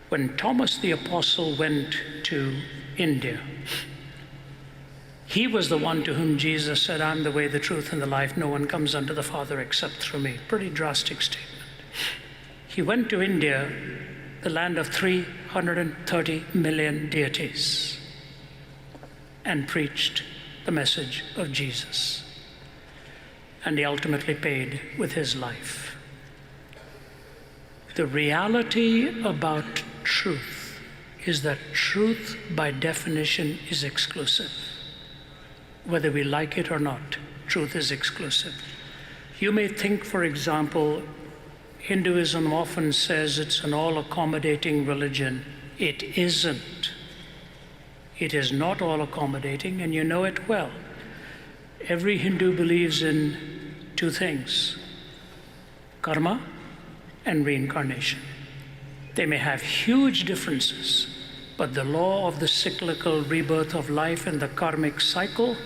When Thomas the Apostle went to India, he was the one to whom Jesus said, I'm the way, the truth, and the life. No one comes unto the Father except through me. Pretty drastic statement. He went to India, the land of 330 million deities, and preached the message of Jesus. And he ultimately paid with his life. The reality about truth is that truth, by definition, is exclusive. Whether we like it or not, truth is exclusive. You may think, for example, Hinduism often says it's an all-accommodating religion. It isn't. It is not all-accommodating, and you know it well. Every Hindu believes in two things: karma and reincarnation. They may have huge differences, but the law of the cyclical rebirth of life and the karmic cycle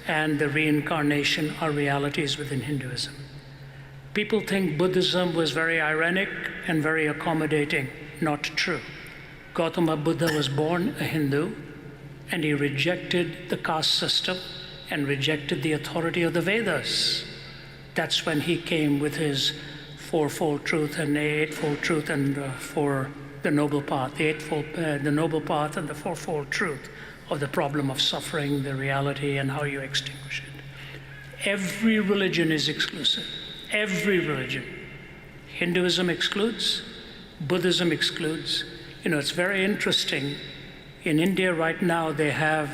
and the reincarnation are realities within Hinduism. People think Buddhism was very ironic and very accommodating. Not true. Gautama Buddha was born a Hindu, and he rejected the caste system and rejected the authority of the Vedas. That's when he came with his fourfold truth and eightfold truth and for the noble path, the noble path and the fourfold truth of the problem of suffering, the reality, and how you extinguish it. Every religion is exclusive. Every religion. Hinduism excludes, Buddhism excludes. You know, it's very interesting. In India right now, they have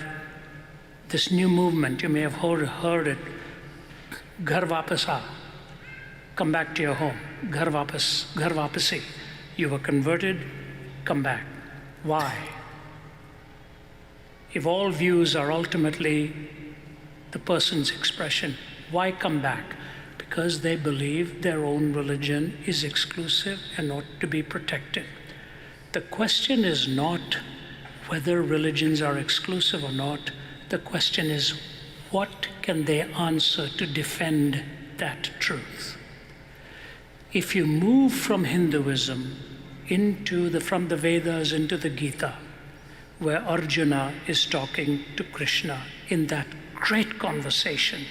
this new movement. You may have heard it. Ghar Vapas Aa. Come back to your home. Ghar Vapasi. You were converted, come back. Why? If all views are ultimately the person's expression, why come back? Because they believe their own religion is exclusive and ought to be protected. The question is not whether religions are exclusive or not. The question is, what can they answer to defend that truth? If you move from Hinduism from the Vedas into the Gita, where Arjuna is talking to Krishna in that great conversation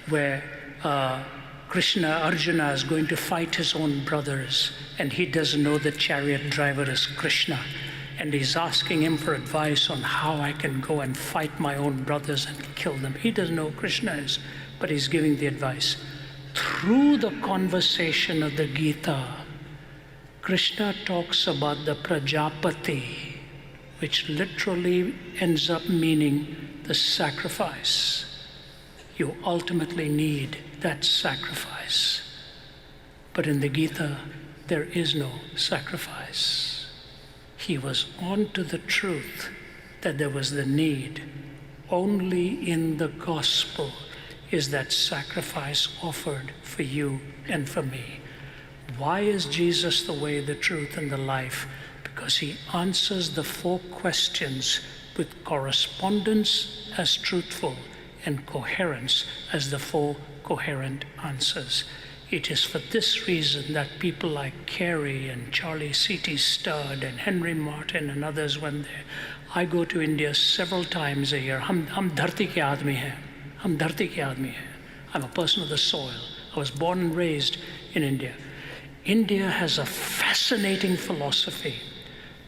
where Arjuna is going to fight his own brothers, and he doesn't know the chariot driver is Krishna. And he's asking him for advice on how I can go and fight my own brothers and kill them. He doesn't know who Krishna is, but he's giving the advice. Through the conversation of the Gita, Krishna talks about the Prajapati, which literally ends up meaning the sacrifice. You ultimately need that sacrifice. But in the Gita, there is no sacrifice. He was on to the truth that there was the need. Only in the gospel is that sacrifice offered for you and for me. Why is Jesus the way, the truth, and the life? Because he answers the four questions with correspondence as truthful and coherence as the four coherent answers. It is for this reason that people like Carey and Charlie C.T. Studd and Henry Martin and others, I go to India several times a year. Hum dharti ke aadmi hai. Hum dharti ke aadmi hai. I'm a person of the soil. I was born and raised in India. India has a fascinating philosophy.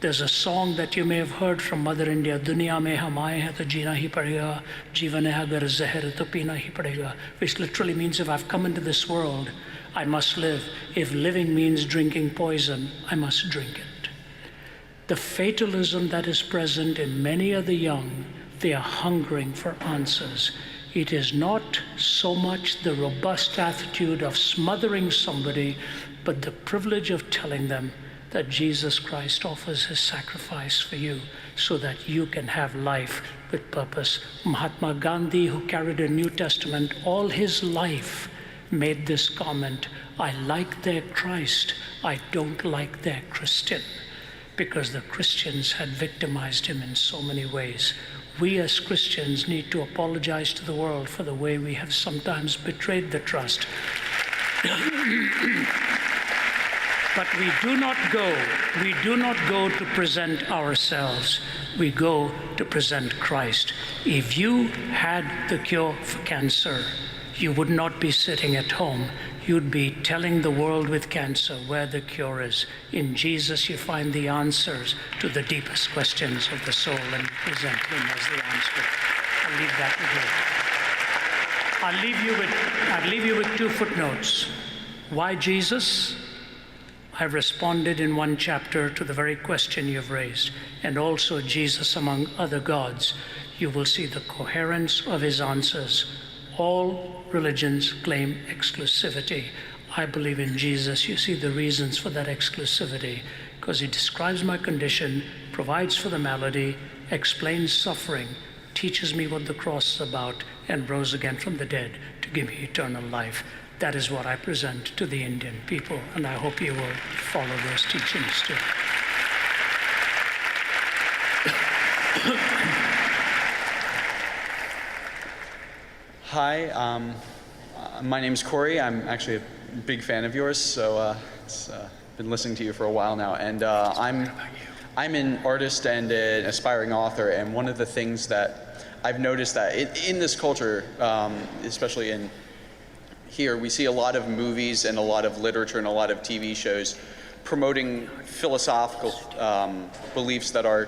There's a song that you may have heard from Mother India, Duniya mein hum aaye hain to jeena hi padega, jeevan hai agar zahar to peena hi padega, which literally means if I've come into this world, I must live. If living means drinking poison, I must drink it. The fatalism that is present in many of the young, they are hungering for answers. It is not so much the robust attitude of smothering somebody, but the privilege of telling them that Jesus Christ offers his sacrifice for you so that you can have life with purpose. Mahatma Gandhi, who carried a New Testament all his life, made this comment: I like their Christ, I don't like their Christian, because the Christians had victimized him in so many ways. We as Christians need to apologize to the world for the way we have sometimes betrayed the trust. But we do not go to present ourselves. We go to present Christ. If you had the cure for cancer, you would not be sitting at home. You'd be telling the world with cancer where the cure is. In Jesus, you find the answers to the deepest questions of the soul, and present him as the answer. I'll leave that with you. I'll leave you with 2 footnotes. Why Jesus? I've responded in 1 chapter to the very question you've raised, and also Jesus among other gods. You will see the coherence of his answers. All religions claim exclusivity. I believe in Jesus. You see the reasons for that exclusivity, because he describes my condition, provides for the malady, explains suffering, teaches me what the cross is about, and rose again from the dead to give me eternal life. That is what I present to the Indian people, and I hope you will follow those teachings too. Hi, my name's Corey. I'm actually a big fan of yours, so been listening to you for a while now. And I'm an artist and an aspiring author, and one of the things that I've noticed that in this culture, especially in here, we see a lot of movies and a lot of literature and a lot of TV shows promoting philosophical beliefs that are,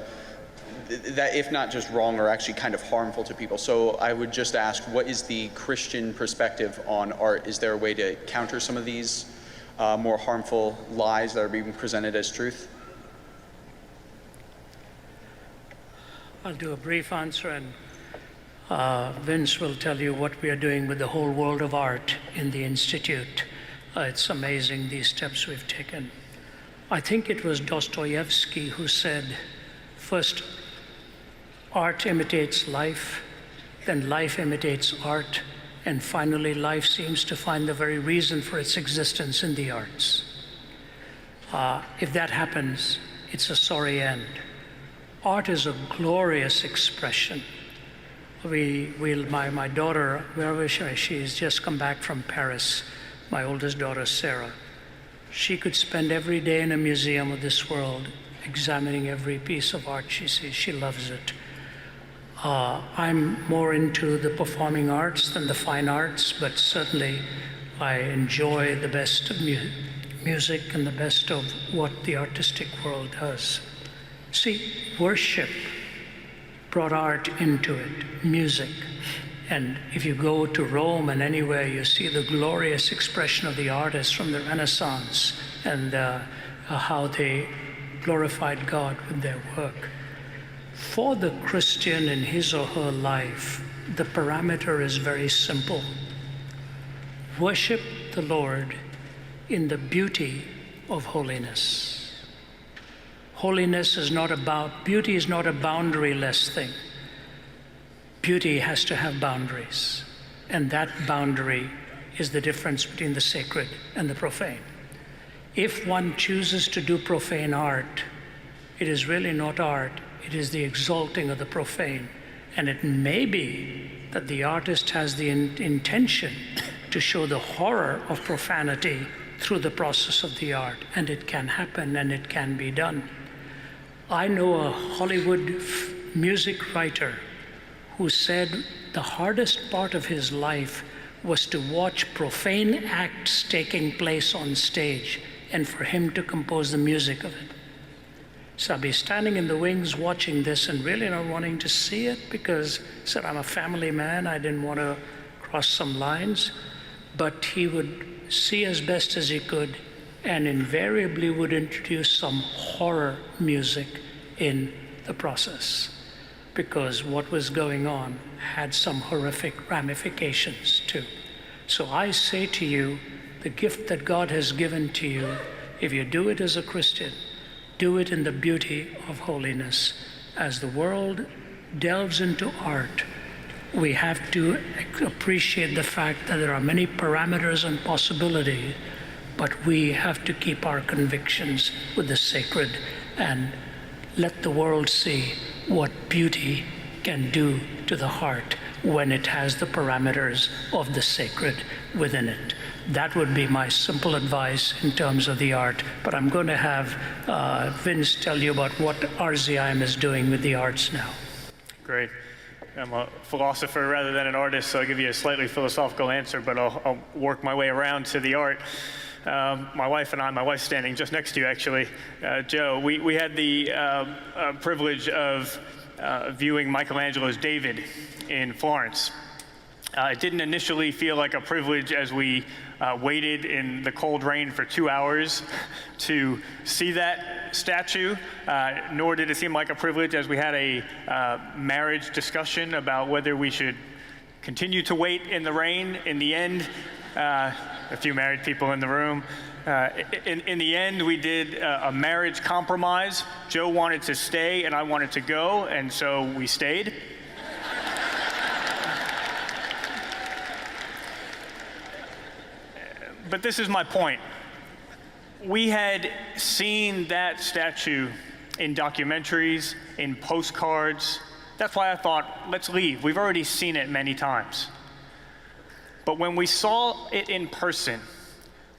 that if not just wrong, are actually kind of harmful to people. So I would just ask, what is the Christian perspective on art? Is there a way to counter some of these more harmful lies that are being presented as truth? I'll do a brief answer, and Vince will tell you what we are doing with the whole world of art in the Institute. It's amazing, these steps we've taken. I think it was Dostoevsky who said, first, art imitates life, then life imitates art, and finally life seems to find the very reason for its existence in the arts. If that happens, it's a sorry end. Art is a glorious expression. My daughter, wherever she's just come back from Paris, my oldest daughter, Sarah. She could spend every day in a museum of this world, examining every piece of art she sees. She loves it. I'm more into the performing arts than the fine arts, but certainly I enjoy the best of music and the best of what the artistic world does. See, worship brought art into it, music. And if you go to Rome and anywhere, you see the glorious expression of the artists from the Renaissance and how they glorified God with their work. For the Christian in his or her life, the parameter is very simple. Worship the Lord in the beauty of holiness. Holiness is not about, beauty is not a boundaryless thing. Beauty has to have boundaries, and that boundary is the difference between the sacred and the profane. If one chooses to do profane art, it is really not art, it is the exalting of the profane. And it may be that the artist has the intention to show the horror of profanity through the process of the art, and it can happen and it can be done. I know a Hollywood music writer who said the hardest part of his life was to watch profane acts taking place on stage and for him to compose the music of it. So I'll be standing in the wings watching this and really not wanting to see it because he said, I'm a family man, I didn't want to cross some lines, but he would see as best as he could and invariably would introduce some horror music in the process, because what was going on had some horrific ramifications too. So I say to you, the gift that God has given to you, if you do it as a Christian, do it in the beauty of holiness. As the world delves into art, we have to appreciate the fact that there are many parameters and possibilities, but we have to keep our convictions with the sacred and let the world see what beauty can do to the heart when it has the parameters of the sacred within it. That would be my simple advice in terms of the art. But I'm going to have Vince tell you about what RZIM is doing with the arts now. Great. I'm a philosopher rather than an artist, so I'll give you a slightly philosophical answer, but I'll work my way around to the art. My wife and I, my wife's standing just next to you actually, Joe, we had the privilege of viewing Michelangelo's David in Florence. It didn't initially feel like a privilege as we waited in the cold rain for 2 hours to see that statue, nor did it seem like a privilege as we had a marriage discussion about whether we should continue to wait in the rain. In the end, a few married people in the room, in the end, we did a marriage compromise. Joe wanted to stay and I wanted to go, and so we stayed. But this is my point. We had seen that statue in documentaries, in postcards. That's why I thought, let's leave. We've already seen it many times. But when we saw it in person,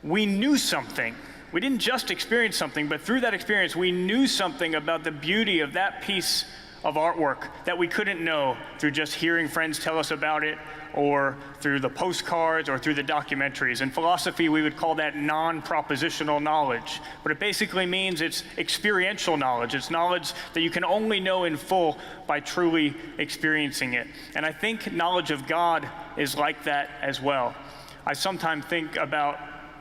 we knew something. We didn't just experience something, but through that experience, we knew something about the beauty of that piece of artwork that we couldn't know through just hearing friends tell us about it, or through the postcards, or through the documentaries. In philosophy, we would call that non-propositional knowledge. But it basically means it's experiential knowledge. It's knowledge that you can only know in full by truly experiencing it. And I think knowledge of God is like that as well. I sometimes think about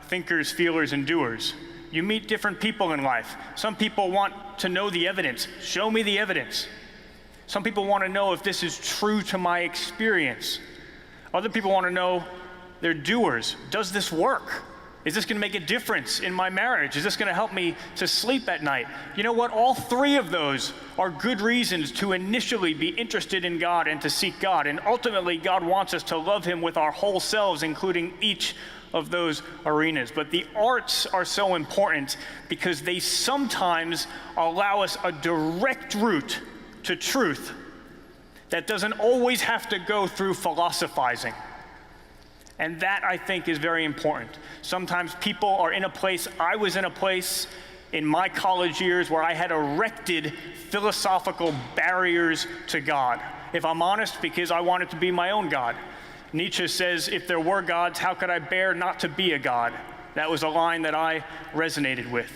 thinkers, feelers, and doers. You meet different people in life. Some people want to know the evidence. Show me the evidence. Some people want to know if this is true to my experience. Other people want to know, they're doers. Does this work? Is this going to make a difference in my marriage? Is this going to help me to sleep at night? You know what? All three of those are good reasons to initially be interested in God and to seek God. And ultimately, God wants us to love him with our whole selves, including each of those arenas. But the arts are so important because they sometimes allow us a direct route to truth that doesn't always have to go through philosophizing. And that, I think, is very important. Sometimes people are in a place, I was in a place in my college years where I had erected philosophical barriers to God. If I'm honest, because I wanted to be my own God. Nietzsche says, if there were gods, how could I bear not to be a god? That was a line that I resonated with.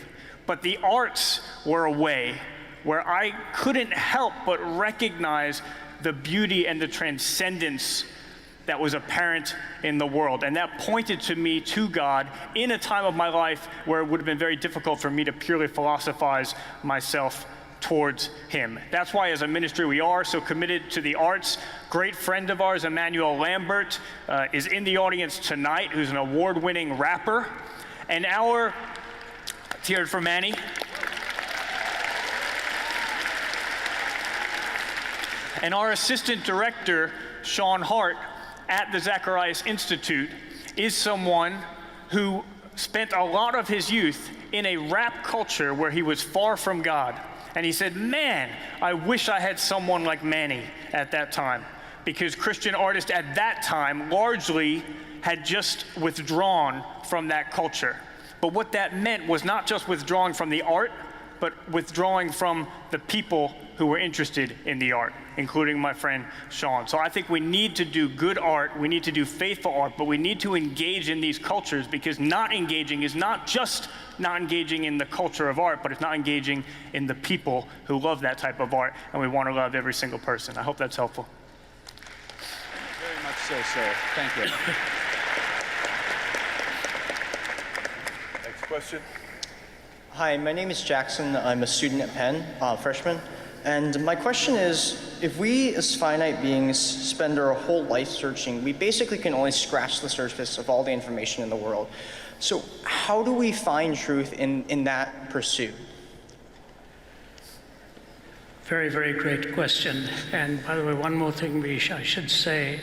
But the arts were a way where I couldn't help but recognize the beauty and the transcendence that was apparent in the world. And that pointed to me to God in a time of my life where it would have been very difficult for me to purely philosophize myself towards him. That's why as a ministry we are so committed to the arts. Great friend of ours, Emmanuel Lambert, is in the audience tonight, who's an award-winning rapper. And let's hear it for Manny. And our assistant director, Sean Hart, at the Zacharias Institute, is someone who spent a lot of his youth in a rap culture where he was far from God. And he said, man, I wish I had someone like Manny at that time. Because Christian artists at that time largely had just withdrawn from that culture. But what that meant was not just withdrawing from the art, but withdrawing from the people who were interested in the art, including my friend Sean. So I think we need to do good art, we need to do faithful art, but we need to engage in these cultures, because not engaging is not just not engaging in the culture of art, but it's not engaging in the people who love that type of art, and we want to love every single person. I hope that's helpful. Very much so, sir. Thank you. Next question. Hi, my name is Jackson. I'm a student at Penn, freshman. And my question is, if we as finite beings spend our whole life searching, we basically can only scratch the surface of all the information in the world. So how do we find truth in that pursuit? Very, very great question. And by the way, one more thing I should say,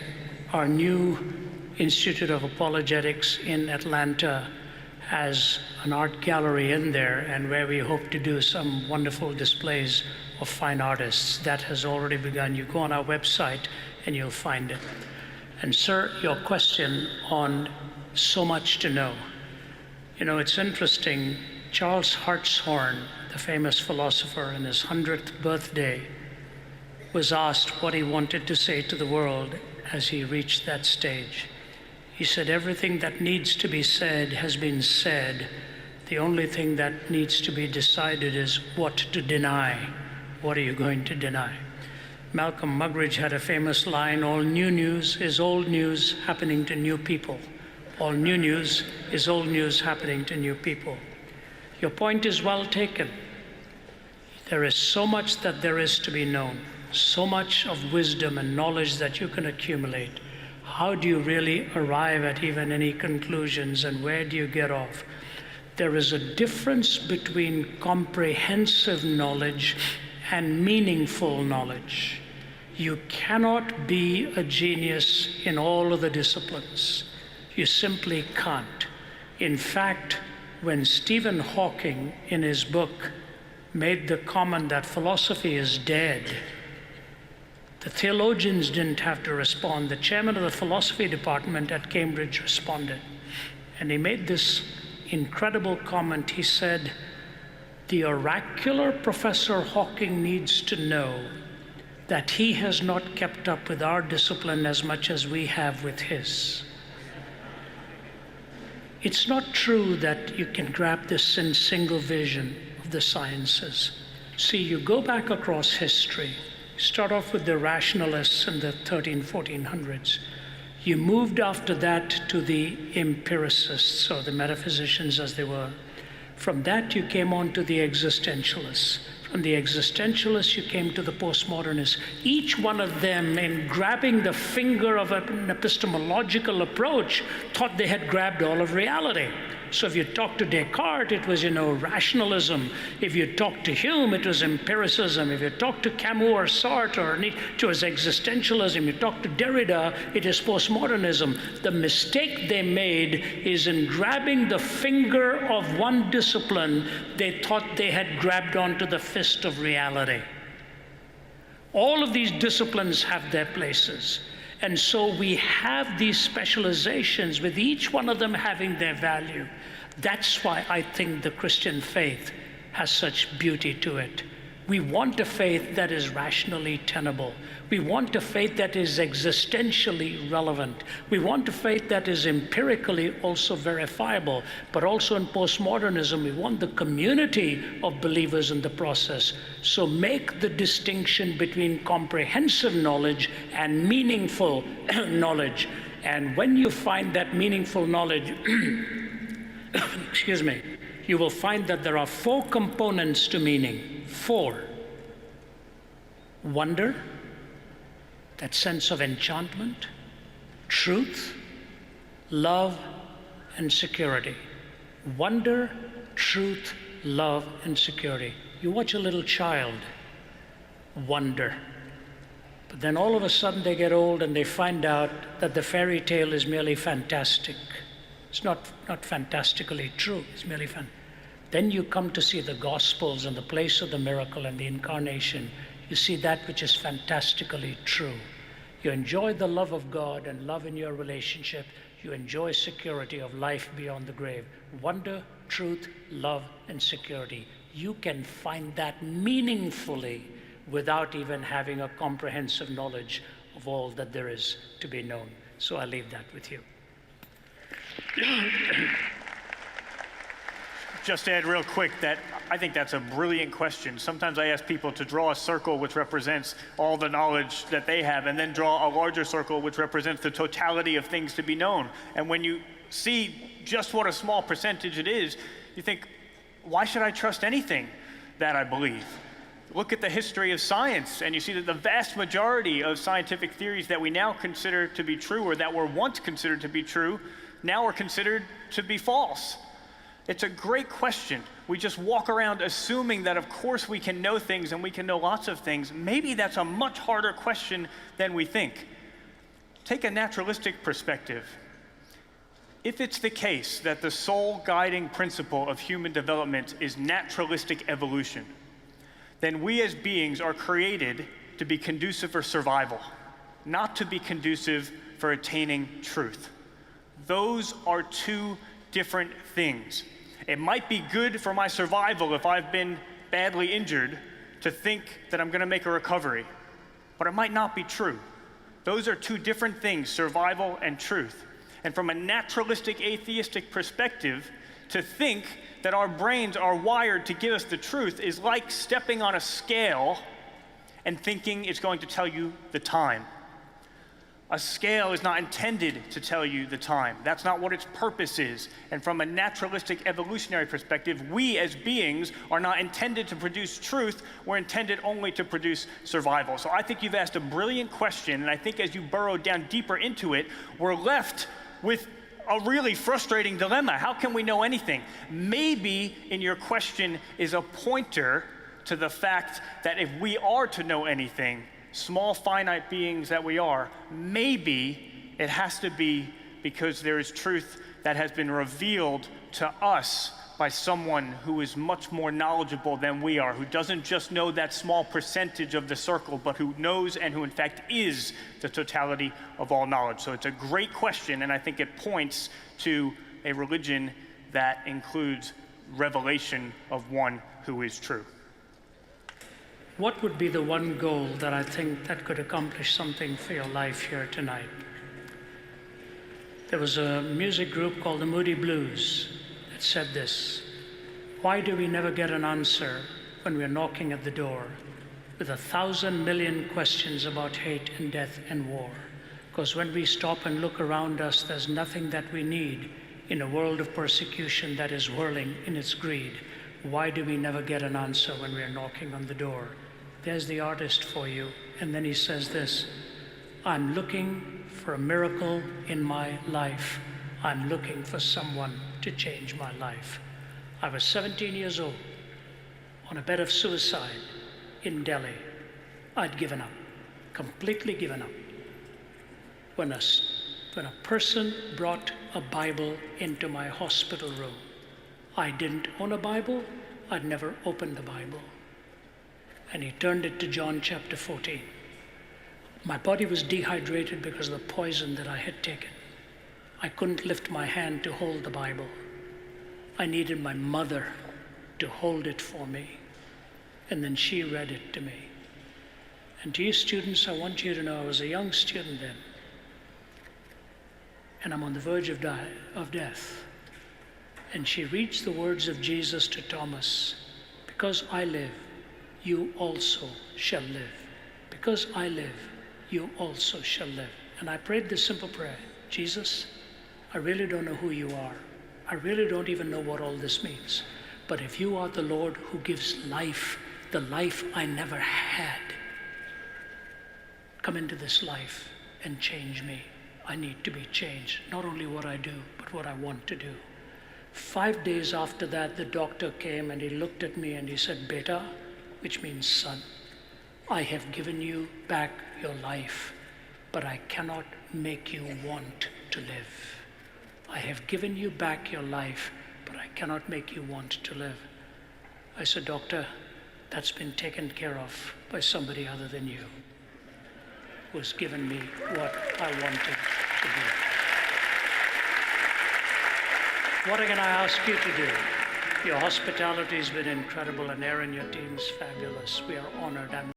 our new Institute of Apologetics in Atlanta has an art gallery in there, and where we hope to do some wonderful displays of fine artists. That has already begun. You go on our website and you'll find it. And sir, your question on so much to know. You know, it's interesting. Charles Hartshorne, the famous philosopher, in his 100th birthday, was asked what he wanted to say to the world as he reached that stage. He said, everything that needs to be said has been said. The only thing that needs to be decided is what to deny. What are you going to deny? Malcolm Muggeridge had a famous line, all new news is old news happening to new people. All new news is old news happening to new people. Your point is well taken. There is so much that there is to be known, so much of wisdom and knowledge that you can accumulate. How do you really arrive at even any conclusions, and where do you get off? There is a difference between comprehensive knowledge and meaningful knowledge. You cannot be a genius in all of the disciplines. You simply can't. In fact, when Stephen Hawking, in his book, made the comment that philosophy is dead, the theologians didn't have to respond. The chairman of the philosophy department at Cambridge responded. And he made this incredible comment. He said, the oracular Professor Hawking needs to know that he has not kept up with our discipline as much as we have with his. It's not true that you can grab this in single vision of the sciences. See, you go back across history, start off with the rationalists in the 1400s. You moved after that to the empiricists, or the metaphysicians as they were. From that you came on to the existentialists. From the existentialists you came to the postmodernists. Each one of them, in grabbing the finger of an epistemological approach, thought they had grabbed all of reality. So if you talk to Descartes, it was, rationalism. If you talk to Hume, it was empiricism. If you talk to Camus or Sartre, or Nietzsche, it was existentialism. You talk to Derrida, it is postmodernism. The mistake they made is in grabbing the finger of one discipline, they thought they had grabbed onto the fist of reality. All of these disciplines have their places. And so we have these specializations, with each one of them having their value. That's why I think the Christian faith has such beauty to it. We want a faith that is rationally tenable. We want a faith that is existentially relevant. We want a faith that is empirically also verifiable. But also in postmodernism, we want the community of believers in the process. So make the distinction between comprehensive knowledge and meaningful knowledge. And when you find that meaningful knowledge, excuse me, you will find that there are 4 components to meaning. 4. Wonder, that sense of enchantment, truth, love, and security. Wonder, truth, love, and security. You watch a little child, wonder. But then all of a sudden they get old and they find out that the fairy tale is merely fantastic. It's not fantastically true, it's merely fantastic. Then you come to see the Gospels and the place of the miracle and the incarnation. You see that which is fantastically true. You enjoy the love of God and love in your relationship. You enjoy security of life beyond the grave. Wonder, truth, love, and security. You can find that meaningfully without even having a comprehensive knowledge of all that there is to be known. So I leave that with you. Just add real quick that I think that's a brilliant question. Sometimes I ask people to draw a circle which represents all the knowledge that they have, and then draw a larger circle which represents the totality of things to be known. And when you see just what a small percentage it is, you think, why should I trust anything that I believe? Look at the history of science, and you see that the vast majority of scientific theories that we now consider to be true, or that were once considered to be true, now are considered to be false. It's a great question. We just walk around assuming that, of course, we can know things and we can know lots of things. Maybe that's a much harder question than we think. Take a naturalistic perspective. If it's the case that the sole guiding principle of human development is naturalistic evolution, then we as beings are created to be conducive for survival, not to be conducive for attaining truth. Those are two different things. It might be good for my survival if I've been badly injured to think that I'm going to make a recovery, but it might not be true. Those are two different things, survival and truth. And from a naturalistic, atheistic perspective, to think that our brains are wired to give us the truth is like stepping on a scale and thinking it's going to tell you the time. A scale is not intended to tell you the time. That's not what its purpose is. And from a naturalistic evolutionary perspective, we as beings are not intended to produce truth, we're intended only to produce survival. So I think you've asked a brilliant question, and I think as you burrow down deeper into it, we're left with a really frustrating dilemma. How can we know anything? Maybe in your question is a pointer to the fact that if we are to know anything, small finite beings that we are, maybe it has to be because there is truth that has been revealed to us by someone who is much more knowledgeable than we are, who doesn't just know that small percentage of the circle, but who knows and who in fact is the totality of all knowledge. So it's a great question, and I think it points to a religion that includes revelation of one who is true. What would be the one goal that I think that could accomplish something for your life here tonight? There was a music group called the Moody Blues that said this: why do we never get an answer when we're knocking at the door with 1,000 million questions about hate and death and war? Because when we stop and look around us, there's nothing that we need in a world of persecution that is whirling in its greed. Why do we never get an answer when we're knocking on the door? There's the artist for you. And then he says this: I'm looking for a miracle in my life. I'm looking for someone to change my life. I was 17 years old, on a bed of suicide in Delhi. I'd given up, completely given up. When a person brought a Bible into my hospital room, I didn't own a Bible, I'd never opened the Bible. And he turned it to John chapter 14. My body was dehydrated because of the poison that I had taken. I couldn't lift my hand to hold the Bible. I needed my mother to hold it for me. And then she read it to me. And to you students, I want you to know I was a young student then. And I'm on the verge of death. And she reads the words of Jesus to Thomas: because I live, you also shall live. Because I live, you also shall live. And I prayed this simple prayer: Jesus, I really don't know who you are. I really don't even know what all this means. But if you are the Lord who gives life, the life I never had, come into this life and change me. I need to be changed, not only what I do, but what I want to do. 5 days after that, the doctor came and he looked at me and he said, Beta, which means son, I have given you back your life, but I cannot make you want to live. I have given you back your life, but I cannot make you want to live. I said, Doctor, that's been taken care of by somebody other than you, who has given me what I wanted to do. What can I ask you to do? Your hospitality has been incredible, and Aaron, your team's fabulous. We are honored. And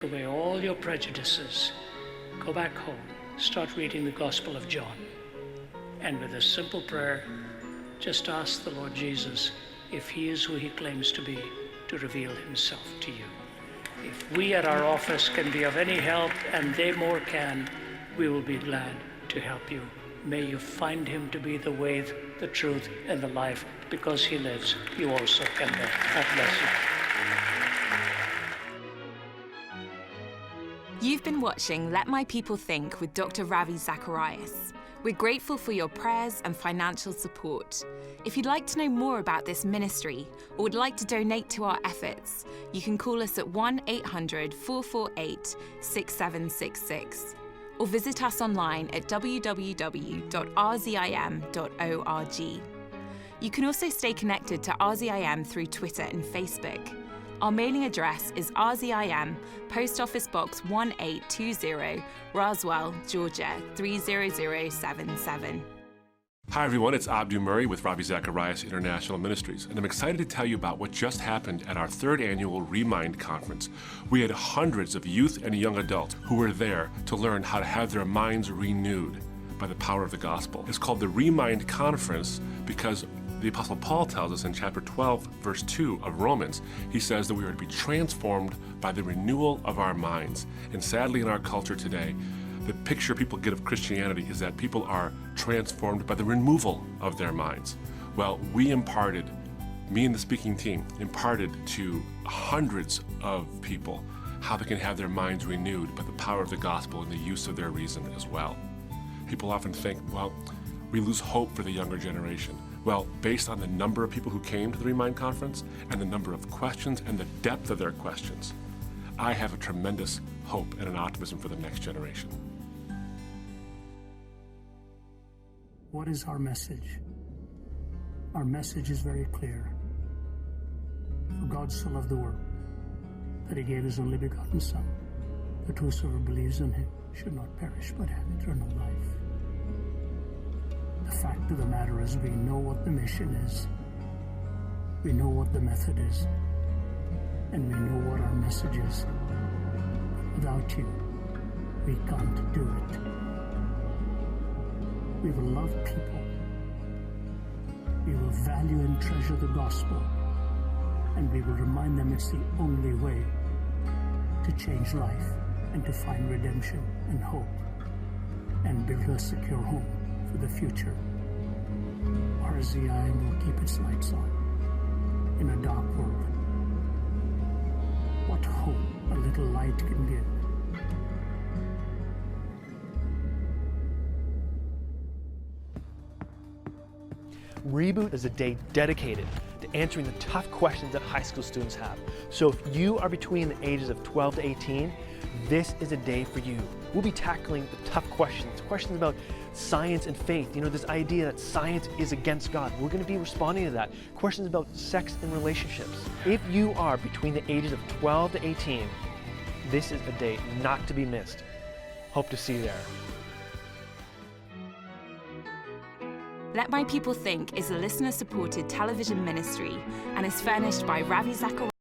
away all your prejudices. Go back home. Start reading the Gospel of John. And with a simple prayer, just ask the Lord Jesus, if he is who he claims to be, to reveal himself to you. If we at our office can be of any help, and they more can, we will be glad to help you. May you find him to be the way, the truth, and the life. Because he lives, you also can live. God bless you. You've been watching Let My People Think with Dr. Ravi Zacharias. We're grateful for your prayers and financial support. If you'd like to know more about this ministry or would like to donate to our efforts, you can call us at 1-800-448-6766 or visit us online at www.rzim.org. You can also stay connected to RZIM through Twitter and Facebook. Our mailing address is RZIM, Post Office Box 1820, Roswell, Georgia 30077. Hi everyone, it's Abdu Murray with Ravi Zacharias International Ministries, and I'm excited to tell you about what just happened at our third annual Remind Conference. We had hundreds of youth and young adults who were there to learn how to have their minds renewed by the power of the gospel. It's called the Remind Conference because the Apostle Paul tells us in chapter 12, verse 2 of Romans, he says that we are to be transformed by the renewal of our minds. And sadly, in our culture today, the picture people get of Christianity is that people are transformed by the removal of their minds. Well, me and the speaking team, imparted to hundreds of people how they can have their minds renewed by the power of the gospel and the use of their reason as well. People often think, well, we lose hope for the younger generation. Well, based on the number of people who came to the Remind Conference and the number of questions and the depth of their questions, I have a tremendous hope and an optimism for the next generation. What is our message? Our message is very clear. For God so loved the world that he gave his only begotten Son, that whosoever believes in him should not perish but have eternal life. The fact of the matter is we know what the mission is, we know what the method is, and we know what our message is. Without you, we can't do it. We will love people. We will value and treasure the gospel. And we will remind them it's the only way to change life and to find redemption and hope and build a secure home for the future. RZIM will keep its lights on in a dark world. What hope a little light can give. Reboot is a day dedicated to answering the tough questions that high school students have. So if you are between the ages of 12 to 18, this is a day for you. We'll be tackling the tough questions about science and faith. You know, this idea that science is against God. We're going to be responding to that. Questions about sex and relationships. If you are between the ages of 12 to 18, this is a day not to be missed. Hope to see you there. Let My People Think is a listener-supported television ministry and is furnished by Ravi Zacharias